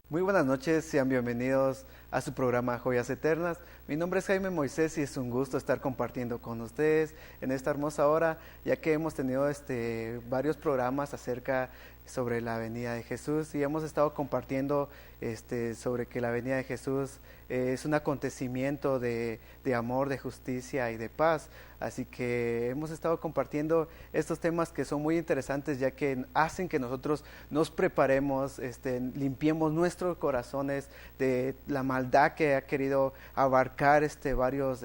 Muy buenas noches, sean bienvenidos a su programa Joyas Eternas. Mi nombre es Jaime Moisés y es un gusto estar compartiendo con ustedes en esta hermosa hora, ya que hemos tenido varios programas acerca sobre la venida de Jesús y hemos estado compartiendo sobre que la venida de Jesús es un acontecimiento de amor, de justicia y de paz. Así que hemos estado compartiendo estos temas que son muy interesantes, ya que hacen que nosotros nos preparemos, limpiemos nuestros corazones de la maldad que ha querido abarcar varios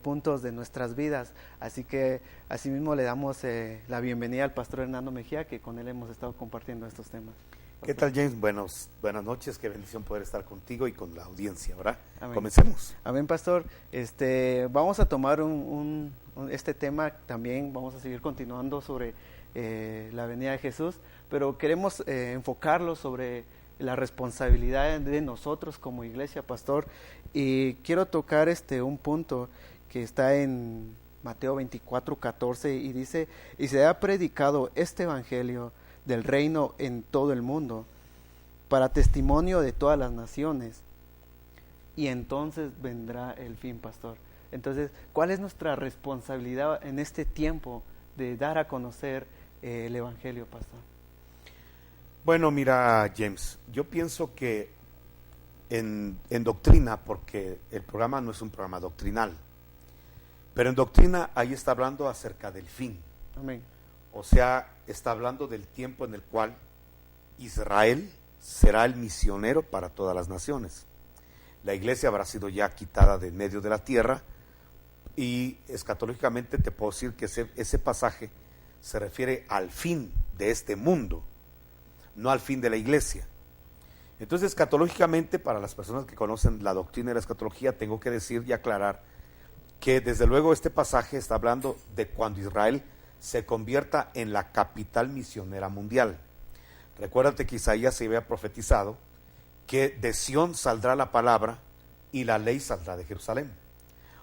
puntos de nuestras vidas. Así que asimismo le damos la bienvenida al pastor Hernando Mejía, que con él hemos estado compartiendo estos temas. ¿Qué tal, James? Buenas noches, qué bendición poder estar contigo y con la audiencia, ¿verdad? Amén. Comencemos. Amén, pastor. Vamos a tomar este tema también, vamos a seguir continuando sobre la venida de Jesús, pero queremos enfocarlo sobre la responsabilidad de nosotros como iglesia, pastor, y quiero tocar un punto que está en Mateo 24:14 y dice: y se ha predicado este evangelio del reino en todo el mundo para testimonio de todas las naciones, y entonces vendrá el fin, pastor. Entonces, ¿cuál es nuestra responsabilidad en este tiempo de dar a conocer el evangelio, pastor? Bueno, mira, James, yo pienso que en doctrina, porque el programa no es un programa doctrinal, pero en doctrina ahí está hablando acerca del fin. Amén. O sea, está hablando del tiempo en el cual Israel será el misionero para todas las naciones. La iglesia habrá sido ya quitada de en medio de la tierra y escatológicamente te puedo decir que ese pasaje se refiere al fin de este mundo, no al fin de la iglesia. Entonces, escatológicamente, para las personas que conocen la doctrina de la escatología, tengo que decir y aclarar que desde luego este pasaje está hablando de cuando Israel se convierta en la capital misionera mundial. Recuérdate que Isaías se había profetizado que de Sión saldrá la palabra y la ley saldrá de Jerusalén.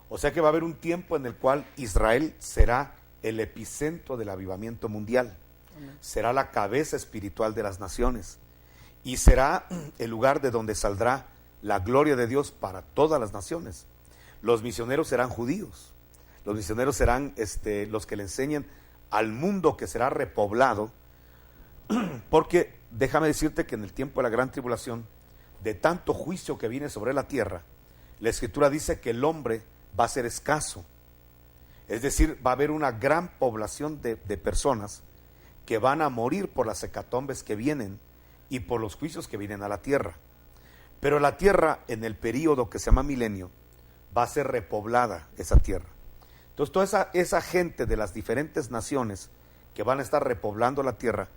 O sea que va a haber un tiempo en el cual Israel será el epicentro del avivamiento mundial. Amén. Será la cabeza espiritual de las naciones y será el lugar de donde saldrá la gloria de Dios para todas las naciones. Los misioneros serán judíos. Los misioneros serán los que le enseñen al mundo que será repoblado, porque déjame decirte que en el tiempo de la gran tribulación, de tanto juicio que viene sobre la tierra, la Escritura dice que el hombre va a ser escaso. Es decir, va a haber una gran población de personas que van a morir por las hecatombes que vienen y por los juicios que vienen a la tierra. Pero la tierra, en el período que se llama milenio, va a ser repoblada esa tierra. Entonces toda esa gente de las diferentes naciones que van a estar repoblando la tierra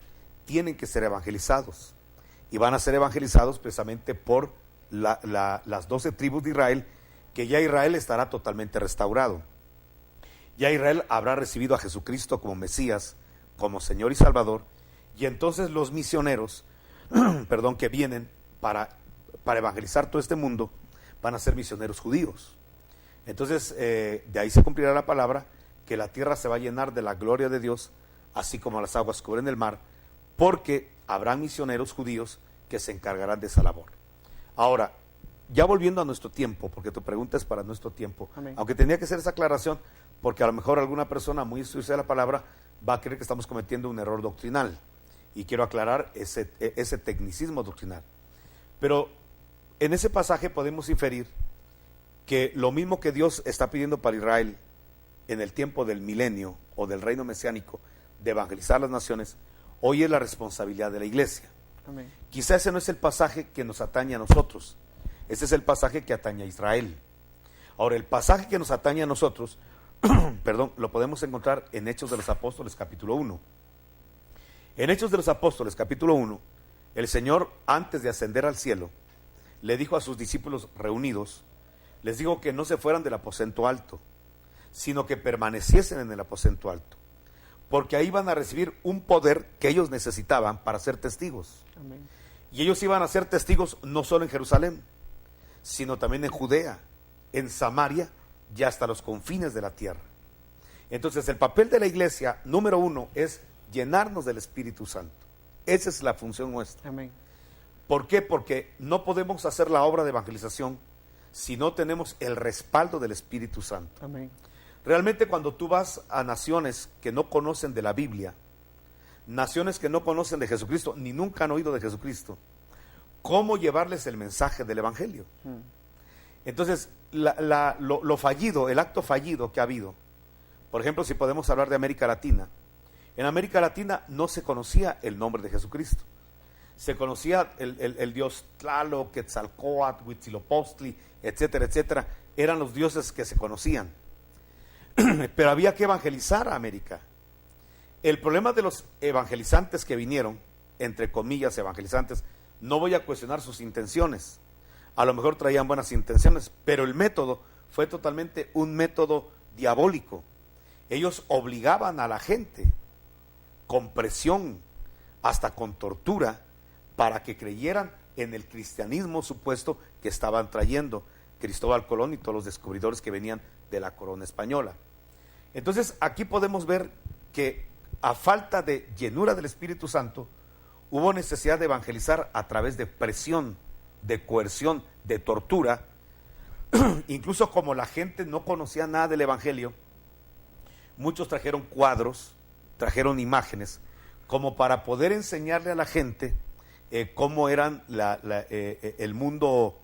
tienen que ser evangelizados, y van a ser evangelizados precisamente por las 12 tribus de Israel, que ya Israel estará totalmente restaurado. Ya Israel habrá recibido a Jesucristo como Mesías, como Señor y Salvador, y entonces los misioneros que vienen para evangelizar todo este mundo van a ser misioneros judíos. Entonces, de ahí se cumplirá la palabra que la tierra se va a llenar de la gloria de Dios, así como las aguas cubren el mar, porque habrá misioneros judíos que se encargarán de esa labor. Ahora, ya volviendo a nuestro tiempo, porque tu pregunta es para nuestro tiempo, amén, aunque tenía que hacer esa aclaración, porque a lo mejor alguna persona muy estudiosa de la palabra va a creer que estamos cometiendo un error doctrinal, y quiero aclarar ese tecnicismo doctrinal. Pero en ese pasaje podemos inferir que lo mismo que Dios está pidiendo para Israel en el tiempo del milenio o del reino mesiánico de evangelizar las naciones, hoy es la responsabilidad de la iglesia. Amén. Quizá ese no es el pasaje que nos atañe a nosotros, ese es el pasaje que atañe a Israel. Ahora, el pasaje que nos atañe a nosotros, lo podemos encontrar en Hechos de los Apóstoles capítulo 1. En Hechos de los Apóstoles capítulo 1, el Señor, antes de ascender al cielo, le dijo a sus discípulos reunidos, les digo que no se fueran del aposento alto, sino que permaneciesen en el aposento alto, porque ahí van a recibir un poder que ellos necesitaban para ser testigos. Amén. Y ellos iban a ser testigos no solo en Jerusalén, sino también en Judea, en Samaria y hasta los confines de la tierra. Entonces el papel de la iglesia, número uno, es llenarnos del Espíritu Santo. Esa es la función nuestra. Amén. ¿Por qué? Porque no podemos hacer la obra de evangelización si no tenemos el respaldo del Espíritu Santo. Amén. Realmente cuando tú vas a naciones que no conocen de la Biblia, naciones que no conocen de Jesucristo, ni nunca han oído de Jesucristo, ¿cómo llevarles el mensaje del Evangelio? Entonces, lo fallido, el acto fallido que ha habido, por ejemplo, si podemos hablar de América Latina, en América Latina no se conocía el nombre de Jesucristo. Se conocía el dios Tlaloc, Quetzalcóatl, Huitzilopochtli, etcétera, etcétera. Eran los dioses que se conocían. Pero había que evangelizar a América. El problema de los evangelizantes que vinieron, entre comillas evangelizantes, no voy a cuestionar sus intenciones. A lo mejor traían buenas intenciones, pero el método fue totalmente un método diabólico. Ellos obligaban a la gente con presión, hasta con tortura, para que creyeran en el cristianismo supuesto que estaban trayendo Cristóbal Colón y todos los descubridores que venían de la corona española. Entonces aquí podemos ver que a falta de llenura del Espíritu Santo, hubo necesidad de evangelizar a través de presión, de coerción, de tortura. Incluso como la gente no conocía nada del Evangelio, muchos trajeron cuadros, trajeron imágenes, como para poder enseñarle a la gente cómo eran el mundo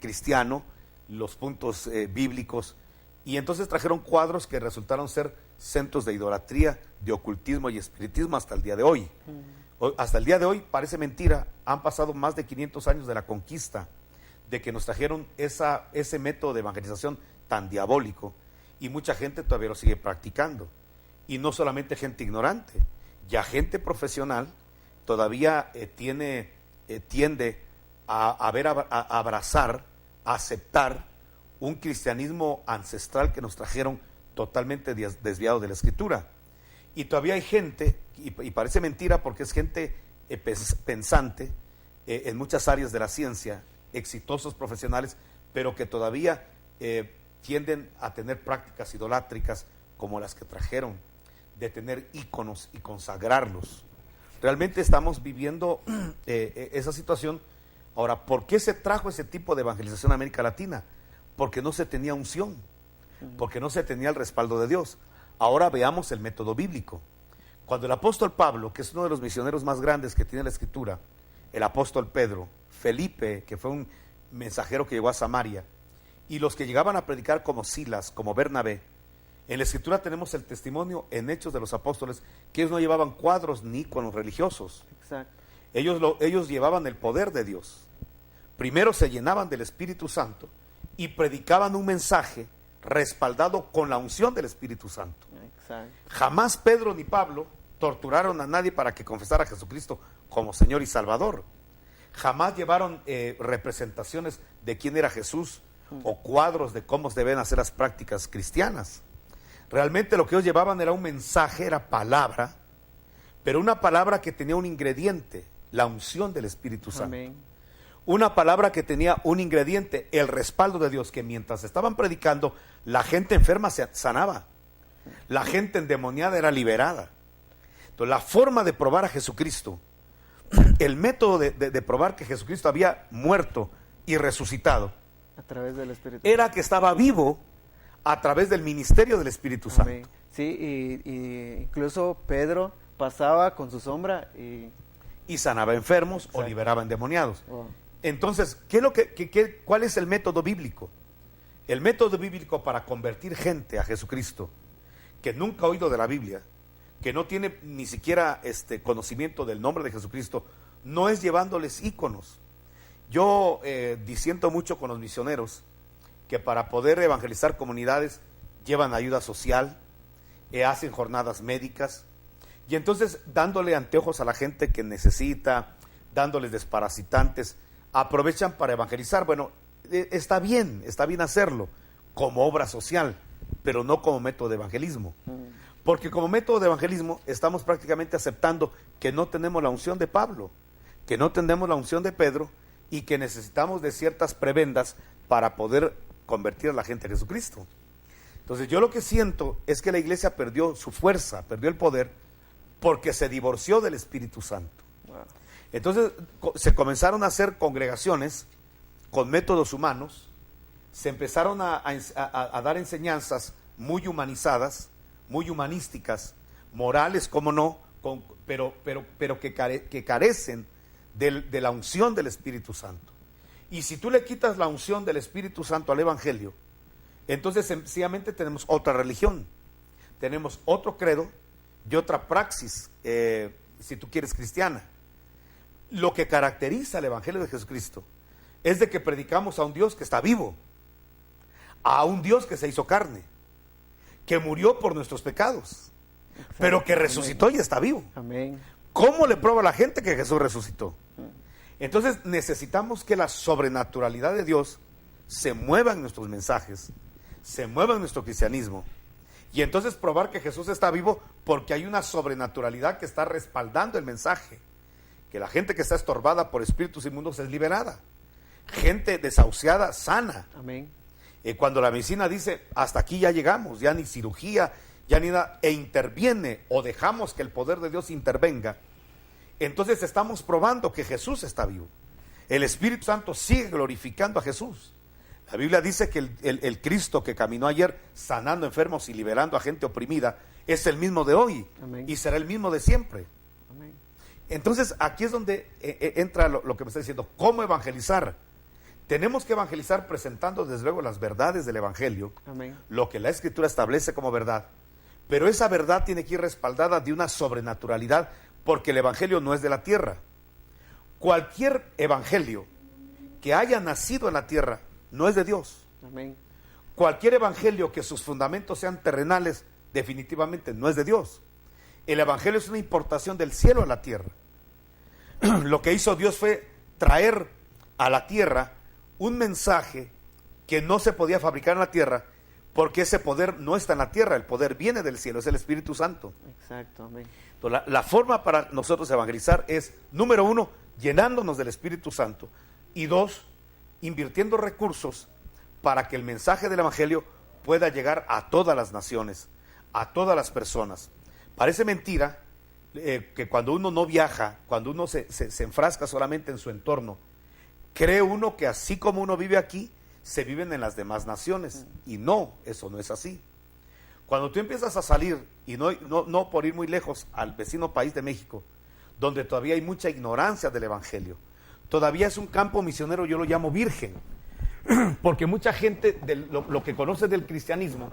cristiano, los puntos bíblicos, y entonces trajeron cuadros que resultaron ser centros de idolatría, de ocultismo y espiritismo hasta el día de hoy. Hasta el día de hoy, parece mentira, han pasado más de 500 años de la conquista, de que nos trajeron ese método de evangelización tan diabólico, y mucha gente todavía lo sigue practicando. Y no solamente gente ignorante, ya gente profesional todavía tiende a abrazar, a aceptar un cristianismo ancestral que nos trajeron totalmente desviado de la Escritura. Y todavía hay gente, y parece mentira porque es gente pensante en muchas áreas de la ciencia, exitosos profesionales, pero que todavía tienden a tener prácticas idolátricas como las que trajeron, de tener íconos y consagrarlos. Realmente estamos viviendo esa situación. Ahora, ¿por qué se trajo ese tipo de evangelización a América Latina? Porque no se tenía unción, porque no se tenía el respaldo de Dios. Ahora veamos el método bíblico. Cuando el apóstol Pablo, que es uno de los misioneros más grandes que tiene la Escritura, el apóstol Pedro, Felipe, que fue un mensajero que llegó a Samaria, y los que llegaban a predicar como Silas, como Bernabé, en la Escritura tenemos el testimonio en Hechos de los Apóstoles, que ellos no llevaban cuadros ni íconos religiosos. Exacto. Ellos llevaban el poder de Dios. Primero se llenaban del Espíritu Santo y predicaban un mensaje respaldado con la unción del Espíritu Santo. Exacto. Jamás Pedro ni Pablo torturaron a nadie para que confesara a Jesucristo como Señor y Salvador. Jamás llevaron representaciones de quién era Jesús o cuadros de cómo deben hacer las prácticas cristianas. Realmente lo que ellos llevaban era un mensaje, era palabra, pero una palabra que tenía un ingrediente, la unción del Espíritu Santo. Amén. Una palabra que tenía un ingrediente, el respaldo de Dios, que mientras estaban predicando, la gente enferma se sanaba, la gente endemoniada era liberada. Entonces, la forma de probar a Jesucristo, el método de probar que Jesucristo había muerto y resucitado, A través del Espíritu. era que estaba vivo a través del ministerio del Espíritu Santo. Amén. Sí, y incluso Pedro pasaba con su sombra Y sanaba enfermos. Exacto. O liberaba endemoniados. Oh, Entonces, ¿cuál es el método bíblico? El método bíblico para convertir gente a Jesucristo, que nunca ha oído de la Biblia, que no tiene ni siquiera conocimiento del nombre de Jesucristo, no es llevándoles íconos. Yo disiento mucho con los misioneros que para poder evangelizar comunidades llevan ayuda social, hacen jornadas médicas, y entonces dándole anteojos a la gente que necesita, dándoles desparasitantes, aprovechan para evangelizar. Bueno, está bien hacerlo como obra social, pero no como método de evangelismo. Porque como método de evangelismo estamos prácticamente aceptando que no tenemos la unción de Pablo, que no tenemos la unción de Pedro y que necesitamos de ciertas prebendas para poder convertir a la gente a Jesucristo. Entonces yo lo que siento es que la iglesia perdió su fuerza, perdió el poder, porque se divorció del Espíritu Santo. wow. Entonces se comenzaron a hacer congregaciones con métodos humanos, se empezaron a dar enseñanzas muy humanizadas, muy humanísticas, morales, como no, pero que carecen de la unción del Espíritu Santo. Y si tú le quitas la unción del Espíritu Santo al Evangelio, entonces sencillamente tenemos otra religión, tenemos otro credo y otra praxis, si tú quieres, cristiana. Lo que caracteriza el Evangelio de Jesucristo es de que predicamos a un Dios que está vivo, a un Dios que se hizo carne, que murió por nuestros pecados, pero que resucitó y está vivo. Amén. ¿Cómo le prueba a la gente que Jesús resucitó? Entonces necesitamos que la sobrenaturalidad de Dios se mueva en nuestros mensajes, se mueva en nuestro cristianismo, y entonces probar que Jesús está vivo porque hay una sobrenaturalidad que está respaldando el mensaje, que la gente que está estorbada por espíritus inmundos es liberada, gente desahuciada sana. Amén. Cuando la medicina dice hasta aquí ya llegamos, ya ni cirugía, ya ni nada, e interviene o dejamos que el poder de Dios intervenga, entonces estamos probando que Jesús está vivo. El Espíritu Santo sigue glorificando a Jesús. La Biblia dice que el Cristo que caminó ayer sanando enfermos y liberando a gente oprimida es el mismo de hoy. Amén. Y será el mismo de siempre. Amén. Entonces aquí es donde entra lo que me está diciendo, ¿cómo evangelizar? Tenemos que evangelizar presentando desde luego las verdades del Evangelio. Amén. Lo que la Escritura establece como verdad, pero esa verdad tiene que ir respaldada de una sobrenaturalidad, porque el Evangelio no es de la tierra. Cualquier evangelio que haya nacido en la tierra no es de Dios. Amén. Cualquier evangelio que sus fundamentos sean terrenales definitivamente no es de Dios. El Evangelio es una importación del cielo a la tierra. Lo que hizo Dios fue traer a la tierra un mensaje que no se podía fabricar en la tierra, porque ese poder no está en la tierra, el poder viene del cielo, es el Espíritu Santo. Exacto, amén. Entonces, la forma para nosotros evangelizar es, número uno, llenándonos del Espíritu Santo, y dos, invirtiendo recursos para que el mensaje del Evangelio pueda llegar a todas las naciones, a todas las personas. Parece mentira que cuando uno no viaja, cuando uno se enfrasca solamente en su entorno, cree uno que así como uno vive aquí, se viven en las demás naciones. Y no, eso no es así. Cuando tú empiezas a salir, y no por ir muy lejos, al vecino país de México, donde todavía hay mucha ignorancia del Evangelio, todavía es un campo misionero, yo lo llamo virgen, porque mucha gente lo que conoce del cristianismo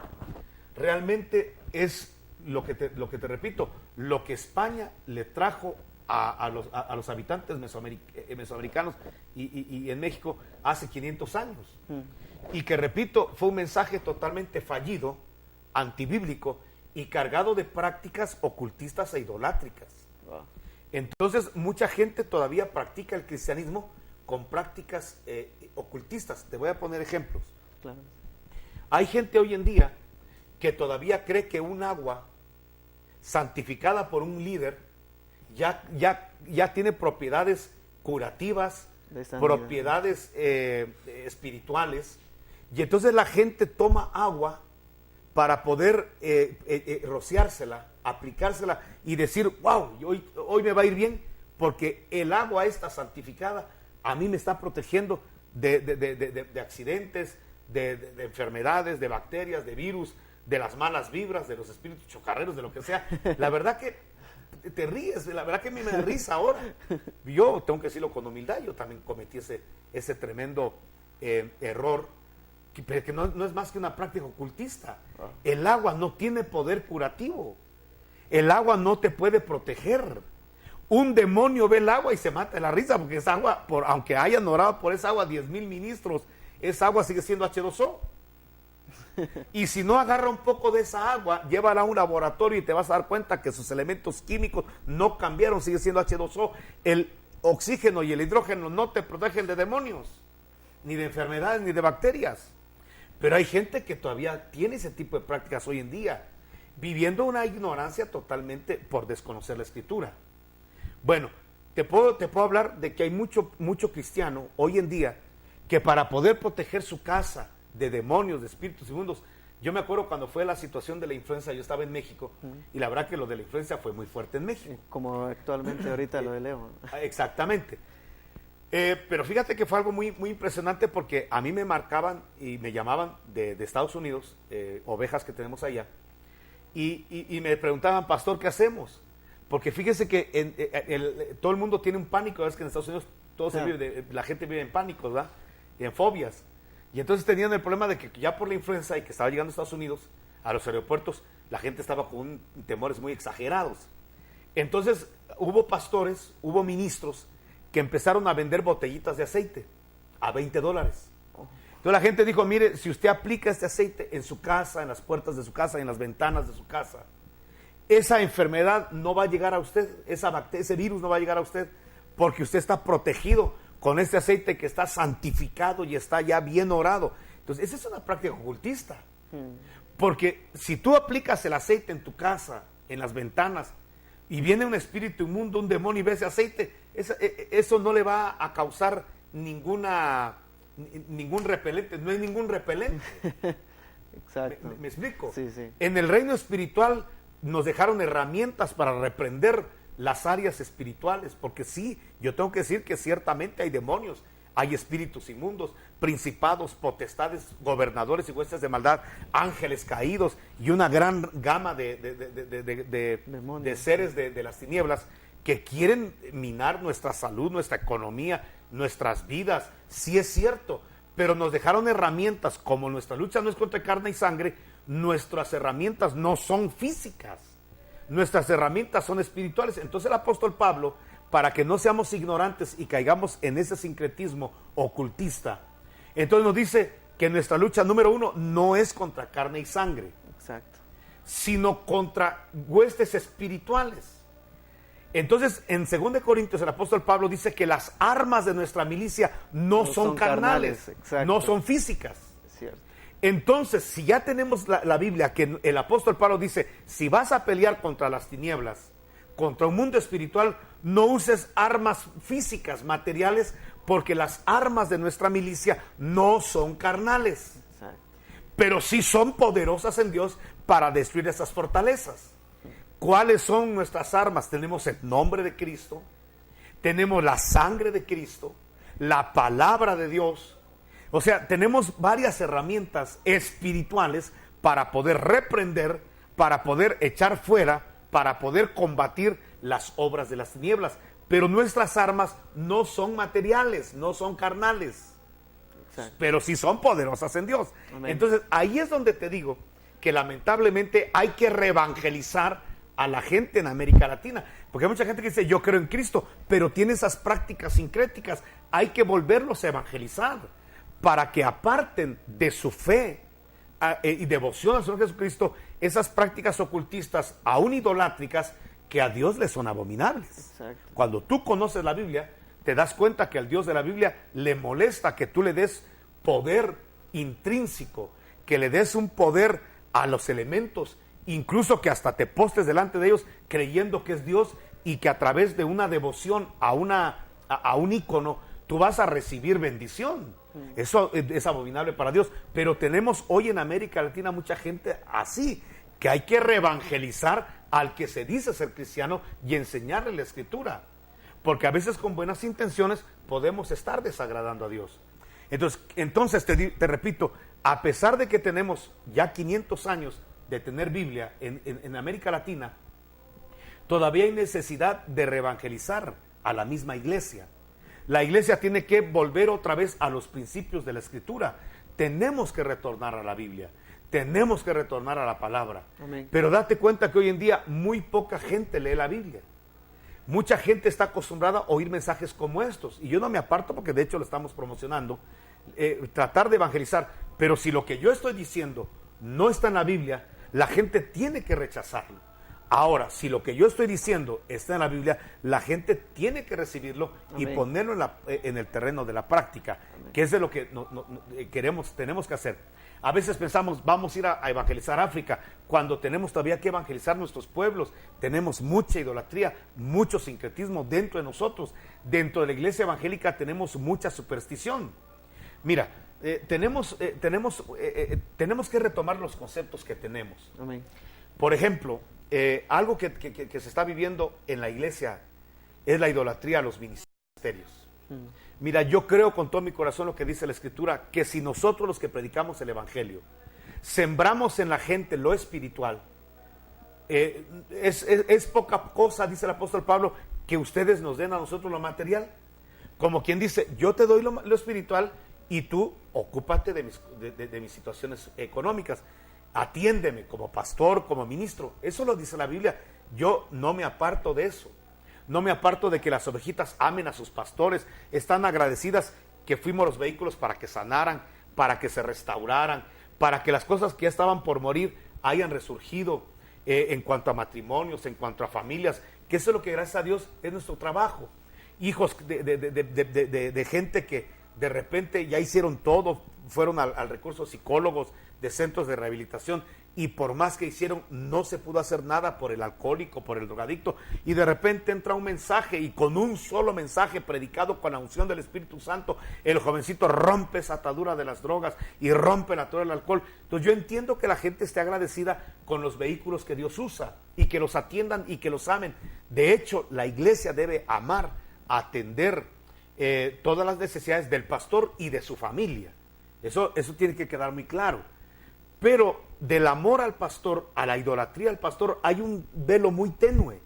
realmente es lo que te repito, lo que España le trajo a los habitantes mesoamericanos y en México hace 500 años. Y que, repito, fue un mensaje totalmente fallido, antibíblico y cargado de prácticas ocultistas e idolátricas. Entonces, mucha gente todavía practica el cristianismo con prácticas ocultistas. Te voy a poner ejemplos. Claro. Hay gente hoy en día que todavía cree que un agua santificada por un líder ya tiene propiedades curativas, propiedades espirituales, y entonces la gente toma agua para poder rociársela, aplicársela y decir, wow, hoy me va a ir bien, porque el agua esta santificada a mí me está protegiendo de accidentes, de enfermedades, de bacterias, de virus, de las malas vibras, de los espíritus chocarreros, de lo que sea. La verdad que te ríes, la verdad que a mí me da risa ahora. Yo tengo que decirlo con humildad, yo también cometí ese tremendo error, que no es más que una práctica ocultista. El agua no tiene poder curativo, el agua no te puede proteger. Un demonio ve el agua y se mata de la risa, porque esa agua, aunque hayan orado por esa agua 10,000 ministros, esa agua sigue siendo H2O. Y si no agarra un poco de esa agua, llévala a un laboratorio y te vas a dar cuenta que sus elementos químicos no cambiaron, sigue siendo H2O. El oxígeno y el hidrógeno no te protegen de demonios, ni de enfermedades, ni de bacterias. Pero hay gente que todavía tiene ese tipo de prácticas hoy en día, viviendo una ignorancia totalmente por desconocer la Escritura. Bueno, te puedo hablar de que hay mucho cristiano hoy en día que para poder proteger su casa de demonios, de espíritus inmundos, Yo me acuerdo cuando fue la situación de la influenza, yo estaba en México, y la verdad que lo de la influenza fue muy fuerte en México. Como actualmente ahorita lo de Leo. Exactamente. Pero fíjate que fue algo muy, muy impresionante, porque a mí me marcaban y me llamaban de Estados Unidos, ovejas que tenemos allá, y me preguntaban, pastor, ¿qué hacemos? Porque fíjese que todo el mundo tiene un pánico, es que en Estados Unidos la gente vive en pánicos, ¿verdad? Y en fobias. Y entonces tenían el problema de que ya por la influenza y que estaba llegando a Estados Unidos, a los aeropuertos, la gente estaba con temores muy exagerados. Entonces hubo pastores, hubo ministros que empezaron a vender botellitas de aceite a $20. Entonces la gente dijo, mire, si usted aplica este aceite en su casa, en las puertas de su casa, en las ventanas de su casa, esa enfermedad no va a llegar a usted, ese virus no va a llegar a usted, porque usted está protegido con este aceite que está santificado y está ya bien orado. Entonces, esa es una práctica ocultista. Porque si tú aplicas el aceite en tu casa, en las ventanas, y viene un espíritu inmundo, un demonio, y ve ese aceite, eso no le va a causar ningún repelente, no hay ningún repelente. Exacto. ¿Me explico? Sí, sí. En el reino espiritual nos dejaron herramientas para reprender las áreas espirituales, porque sí, yo tengo que decir que ciertamente hay demonios, hay espíritus inmundos, principados, potestades, gobernadores y huestes de maldad, ángeles caídos y una gran gama de seres de las tinieblas que quieren minar nuestra salud, nuestra economía, nuestras vidas. Sí es cierto, pero nos dejaron herramientas. Como nuestra lucha no es contra carne y sangre, nuestras herramientas no son físicas, nuestras herramientas son espirituales. Entonces el apóstol Pablo, para que no seamos ignorantes y caigamos en ese sincretismo ocultista, entonces nos dice que nuestra lucha número 1 no es contra carne y sangre, exacto, sino contra huestes espirituales. Entonces en 2 Corintios el apóstol Pablo dice que las armas de nuestra milicia no son carnales, no son físicas. Es cierto. Entonces, si ya tenemos la Biblia, que el apóstol Pablo dice, si vas a pelear contra las tinieblas, contra un mundo espiritual, no uses armas físicas, materiales, porque las armas de nuestra milicia no son carnales. Exacto. Pero sí son poderosas en Dios para destruir esas fortalezas. ¿Cuáles son nuestras armas? Tenemos el nombre de Cristo, tenemos la sangre de Cristo, la palabra de Dios. O sea, tenemos varias herramientas espirituales para poder reprender, para poder echar fuera, para poder combatir las obras de las tinieblas. Pero nuestras armas no son materiales, no son carnales. Exacto. Pero sí son poderosas en Dios. Amén. Entonces, ahí es donde te digo que lamentablemente hay que reevangelizar a la gente en América Latina. Porque hay mucha gente que dice, yo creo en Cristo, pero tiene esas prácticas sincréticas. Hay que volverlos a evangelizar, para que aparten de su fe y devoción al Señor Jesucristo esas prácticas ocultistas, aún idolátricas, que a Dios le son abominables. Exacto. Cuando tú conoces la Biblia, te das cuenta que al Dios de la Biblia le molesta que tú le des poder intrínseco, que le des un poder a los elementos, incluso que hasta te postes delante de ellos creyendo que es Dios, y que a través de una devoción a un ícono tú vas a recibir bendición. Eso es abominable para Dios. Pero tenemos hoy en América Latina mucha gente así, que hay que reevangelizar al que se dice ser cristiano y enseñarle la Escritura, porque a veces con buenas intenciones podemos estar desagradando a Dios. Entonces te repito, a pesar de que tenemos ya 500 años de tener Biblia en América Latina, todavía hay necesidad de reevangelizar a la misma iglesia. La iglesia tiene que volver otra vez a los principios de la Escritura. Tenemos que retornar a la Biblia, tenemos que retornar a la palabra. Amén. Pero date cuenta que hoy en día muy poca gente lee la Biblia. Mucha gente está acostumbrada a oír mensajes como estos, y yo no me aparto porque de hecho lo estamos promocionando, tratar de evangelizar. Pero si lo que yo estoy diciendo no está en la Biblia, la gente tiene que rechazarlo. Ahora, si lo que yo estoy diciendo está en la Biblia, la gente tiene que recibirlo. Amén. Y ponerlo en el terreno de la práctica. Amén. Que es de lo que tenemos que hacer. A veces pensamos, vamos a ir a evangelizar África, cuando tenemos todavía que evangelizar nuestros pueblos. Tenemos mucha idolatría, mucho sincretismo dentro de nosotros. Dentro de la iglesia evangélica tenemos mucha superstición. Mira, tenemos que retomar los conceptos que tenemos. Amén. Por ejemplo, algo que se está viviendo en la iglesia es la idolatría a los ministerios. Mira, yo creo con todo mi corazón lo que dice la Escritura, que si nosotros los que predicamos el Evangelio sembramos en la gente lo espiritual, es poca cosa, dice el apóstol Pablo, que ustedes nos den a nosotros lo material. Como quien dice, yo te doy lo espiritual y tú ocúpate de mis situaciones económicas. Atiéndeme como pastor, como ministro. Eso lo dice la Biblia. Yo no me aparto de eso. No me aparto de que las ovejitas amen a sus pastores. Están agradecidas que fuimos los vehículos para que sanaran, para que se restauraran, para que las cosas que ya estaban por morir hayan resurgido, en cuanto a matrimonios, en cuanto a familias, que eso es lo que gracias a Dios es nuestro trabajo. Hijos de gente que de repente ya hicieron todo, fueron al recurso psicólogos, de centros de rehabilitación, y por más que hicieron no se pudo hacer nada por el alcohólico, por el drogadicto, y de repente entra un mensaje, y con un solo mensaje predicado con la unción del Espíritu Santo, el jovencito rompe esa atadura de las drogas y rompe la atadura del alcohol. Entonces yo entiendo que la gente esté agradecida con los vehículos que Dios usa, y que los atiendan y que los amen. De hecho, la iglesia debe amar, atender todas las necesidades del pastor y de su familia. Eso tiene que quedar muy claro. Pero del amor al pastor a la idolatría al pastor hay un velo muy tenue.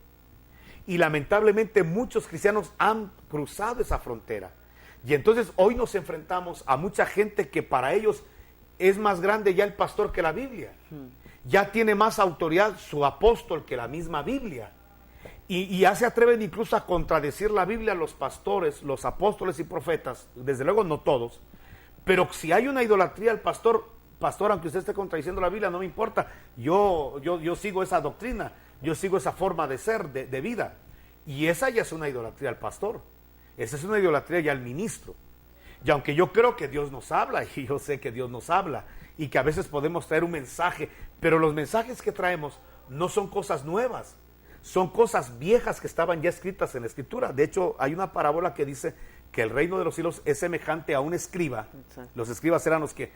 Y lamentablemente muchos cristianos han cruzado esa frontera. Y entonces hoy nos enfrentamos a mucha gente que para ellos es más grande ya el pastor que la Biblia. Ya tiene más autoridad su apóstol que la misma Biblia. Y ya se atreven incluso a contradecir la Biblia los pastores, los apóstoles y profetas. Desde luego no todos. Pero si hay una idolatría al pastor, aunque usted esté contradiciendo la Biblia, no me importa. Yo sigo esa doctrina, yo sigo esa forma de ser, de vida. Y esa ya es una idolatría al pastor. Esa es una idolatría ya al ministro. Y aunque yo creo que Dios nos habla, y yo sé que Dios nos habla, y que a veces podemos traer un mensaje, pero los mensajes que traemos no son cosas nuevas, son cosas viejas que estaban ya escritas en la Escritura. De hecho, hay una parábola que dice que el reino de los cielos es semejante a un escriba. Exacto. Los escribas eran los que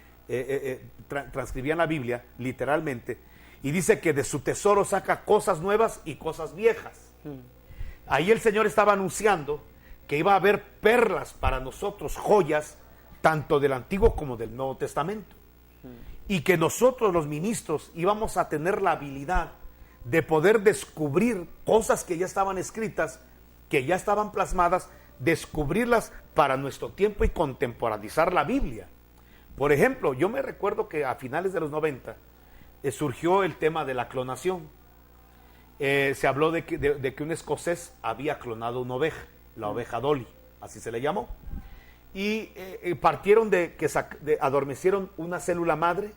transcribían la Biblia, literalmente, y dice que de su tesoro saca cosas nuevas y cosas viejas. Ahí el Señor estaba anunciando que iba a haber perlas para nosotros, joyas, tanto del Antiguo como del Nuevo Testamento. Y que nosotros los ministros íbamos a tener la habilidad de poder descubrir cosas que ya estaban escritas, que ya estaban plasmadas, descubrirlas para nuestro tiempo y contemporaneizar la Biblia. Por ejemplo, yo me recuerdo que a finales de los 90 surgió el tema de la clonación. Se habló de que un escocés había clonado una oveja, la oveja Dolly, así se le llamó. Y partieron de que adormecieron una célula madre,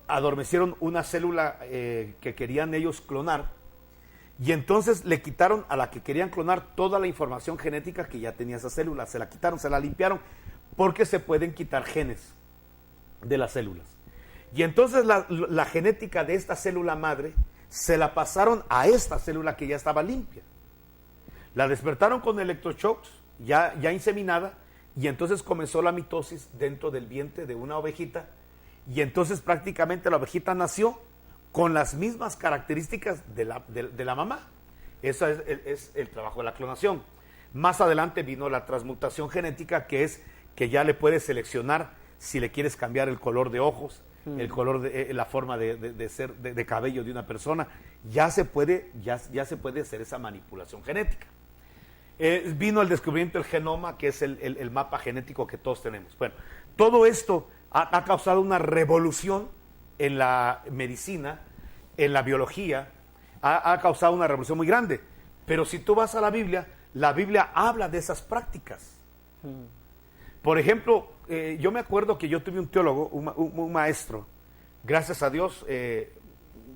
adormecieron una célula que querían ellos clonar, y entonces le quitaron a la que querían clonar toda la información genética que ya tenía esa célula. Se la quitaron, se la limpiaron, porque se pueden quitar genes de las células. Y entonces la genética de esta célula madre se la pasaron a esta célula que ya estaba limpia. La despertaron con electroshocks, ya inseminada, y entonces comenzó la mitosis dentro del vientre de una ovejita, y entonces prácticamente la ovejita nació con las mismas características de la mamá. Eso es el trabajo de la clonación. Más adelante vino la transmutación genética, que es que ya le puedes seleccionar si le quieres cambiar el color de ojos, el color la forma de cabello de una persona. Ya se puede hacer esa manipulación genética. Vino el descubrimiento del genoma, que es el mapa genético que todos tenemos. Bueno, todo esto ha causado una revolución en la medicina, en la biología, ha causado una revolución muy grande. Pero si tú vas a la Biblia habla de esas prácticas. Por ejemplo, yo me acuerdo que yo tuve un teólogo, un maestro, gracias a Dios,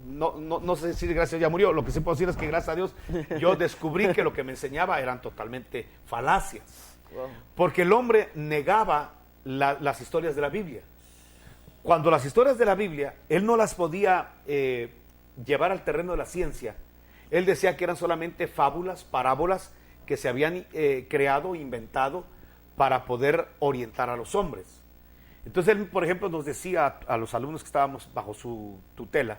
no sé si gracias a Dios ya murió, lo que sí puedo decir es que gracias a Dios yo descubrí que lo que me enseñaba eran totalmente falacias. Wow. Porque el hombre negaba las historias de la Biblia. Cuando las historias de la Biblia, él no las podía llevar al terreno de la ciencia. Él decía que eran solamente fábulas, parábolas que se habían creado, inventado para poder orientar a los hombres. Entonces él, por ejemplo, nos decía a los alumnos que estábamos bajo su tutela,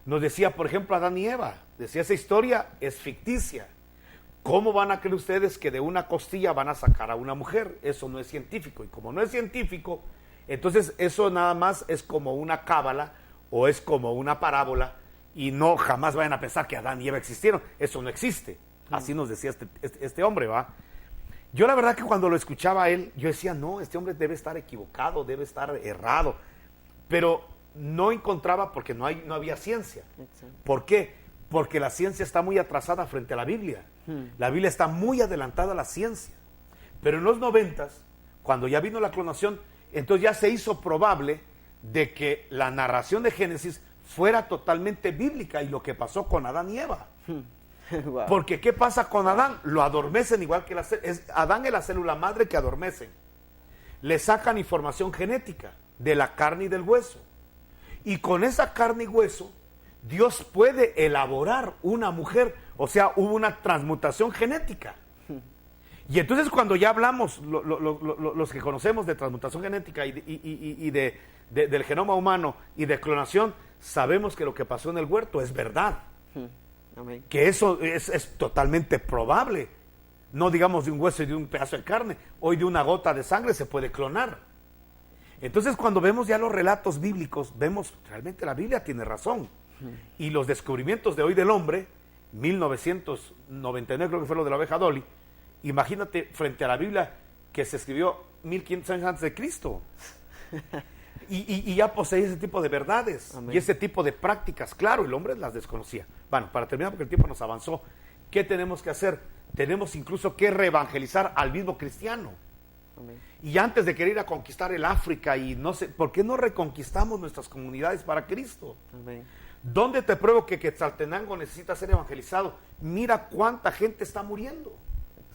nos decía, por ejemplo, Adán y Eva, decía, esa historia es ficticia. ¿Cómo van a creer ustedes que de una costilla van a sacar a una mujer? Eso no es científico. Y como no es científico, entonces eso nada más es como una cábala o es como una parábola, y no jamás vayan a pensar que Adán y Eva existieron. Eso no existe. Así nos decía este hombre, ¿va? Yo la verdad que cuando lo escuchaba a él, yo decía, no, este hombre debe estar equivocado, debe estar errado. Pero no encontraba porque no había ciencia. ¿Por qué? Porque la ciencia está muy atrasada frente a la Biblia. La Biblia está muy adelantada a la ciencia. Pero en los 90s, cuando ya vino la clonación, entonces ya se hizo probable de que la narración de Génesis fuera totalmente bíblica, y lo que pasó con Adán y Eva. Wow. Porque ¿qué pasa con Adán? Lo adormecen igual que Adán es la célula madre que adormecen. Le sacan información genética de la carne y del hueso. Y con esa carne y hueso, Dios puede elaborar una mujer. O sea, hubo una transmutación genética. Y entonces cuando ya hablamos, los que conocemos de transmutación genética y del genoma humano y de clonación, sabemos que lo que pasó en el huerto es verdad. Amén. Que eso es totalmente probable. No digamos de un hueso y de un pedazo de carne. Hoy de una gota de sangre se puede clonar. Entonces cuando vemos ya los relatos bíblicos, vemos realmente la Biblia tiene razón. Y los descubrimientos de hoy del hombre, 1999 creo que fue lo de la oveja Dolly, imagínate frente a la Biblia que se escribió 1500 años antes de Cristo. Y ya poseía ese tipo de verdades. Amén. Y ese tipo de prácticas. Claro, el hombre las desconocía. Bueno, para terminar, porque el tiempo nos avanzó, ¿qué tenemos que hacer? Tenemos incluso que reevangelizar al mismo cristiano. Amén. Y antes de querer ir a conquistar el África, y no sé, ¿por qué no reconquistamos nuestras comunidades para Cristo? Amén. ¿Dónde te pruebo que Quetzaltenango necesita ser evangelizado? Mira cuánta gente está muriendo,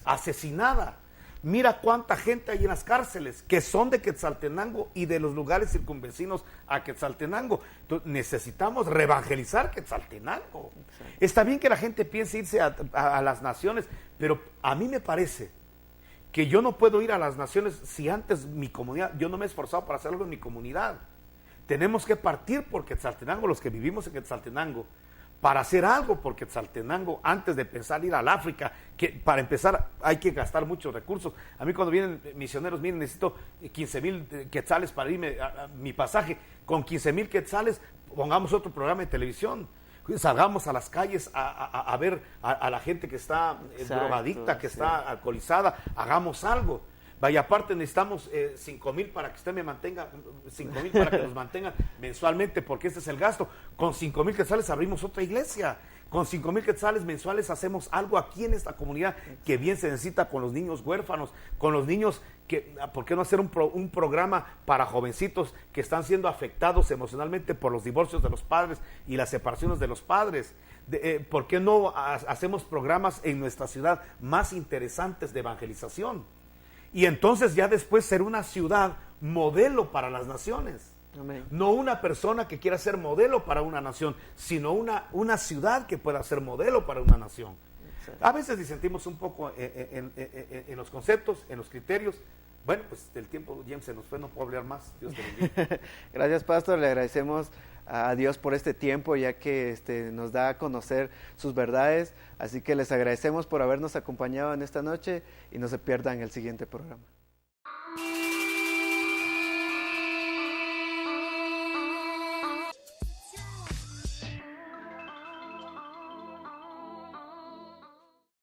asesinada. Mira cuánta gente hay en las cárceles que son de Quetzaltenango y de los lugares circunvecinos a Quetzaltenango. Entonces, necesitamos reevangelizar Quetzaltenango. Exacto. Está bien que la gente piense irse a las naciones, pero a mí me parece que yo no puedo ir a las naciones si antes mi comunidad, yo no me he esforzado para hacerlo en mi comunidad. Tenemos que partir por Quetzaltenango, los que vivimos en Quetzaltenango, para hacer algo por Quetzaltenango antes de pensar ir al África, que para empezar hay que gastar muchos recursos. A mí cuando vienen misioneros, miren, necesito 15,000 quetzales para irme a mi pasaje. Con 15,000 quetzales pongamos otro programa de televisión, salgamos a las calles a ver a la gente que está drogadicta, que está alcoholizada, hagamos algo. Vaya, aparte necesitamos 5,000 para que usted me mantenga, 5,000 para que nos mantengan mensualmente, porque ese es el gasto. Con 5,000 quetzales abrimos otra iglesia. Con 5,000 quetzales mensuales hacemos algo aquí en esta comunidad que bien se necesita, con los niños huérfanos, con los niños que, ¿por qué no hacer un programa para jovencitos que están siendo afectados emocionalmente por los divorcios de los padres y las separaciones de los padres? ¿Por qué no hacemos programas en nuestra ciudad más interesantes de evangelización? Y entonces ya después ser una ciudad modelo para las naciones. Amén. No una persona que quiera ser modelo para una nación, sino una ciudad que pueda ser modelo para una nación. Exacto. A veces disentimos un poco en los conceptos, en los criterios. Bueno, pues el tiempo, James, se nos fue, no puedo hablar más. Dios te bendiga. Gracias, pastor. Le agradecemos a Dios por este tiempo, ya que nos da a conocer sus verdades. Así que les agradecemos por habernos acompañado en esta noche y no se pierdan el siguiente programa.